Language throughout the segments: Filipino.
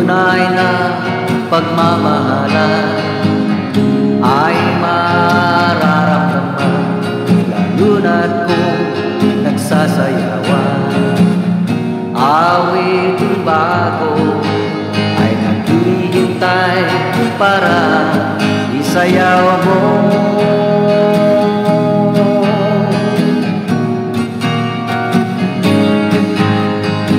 tunay na pagmamahalan ay mararamdaman, lalo na't kung nagsasayawan. Awiting bago ay naghihintay para isayaw mo.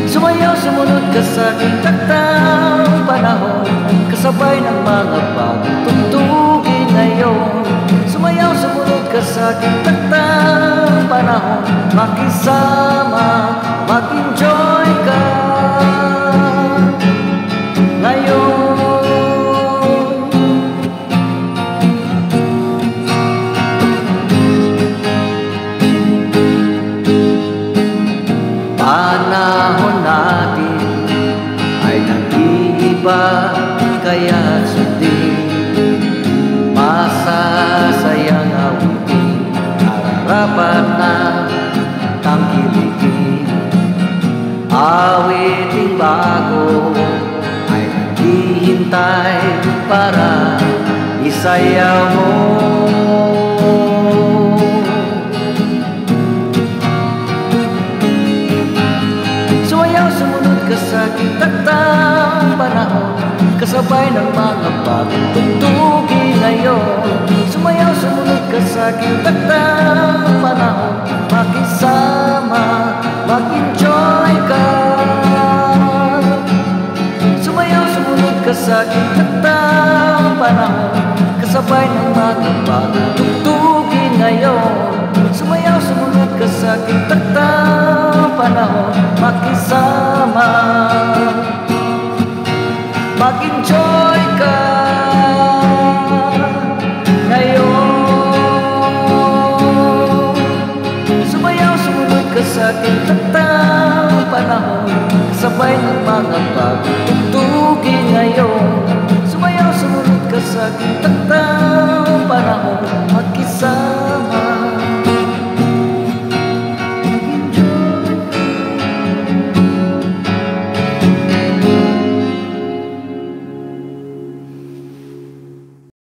Sumayaw, sumunod ka sa aking taktang panahon, kasabay ng mga bagong tugtugin ngayon. Sumayaw, sumunod ka sa aking taktang panahon, makisama, mag-enjoy ka ngayon. Panahon natin ay nag-iiba, kaya sundin masasayang awitin, nararapat na tangkilikin. Awiting bago ay naghihintay para isayaw mo. Sumayaw, sumunod ka sa aking taktang panahon, kasabay ng mga bagong tugtugin ngayon. Sumayaw, sumunod ka sa aking taktang panahon, makisama, mag-enjoy ka. Sumayaw, sumunod ka sa aking taktang panahon, kasabay ng mga bagong tugtugin ngayon. Sumayaw, sumunod ka sa aking taktang panahon, makisama, mag-enjoy ka ngayon. Sumayaw, sumunod ka sa aking taktang panahon, kasabay ng mga bagong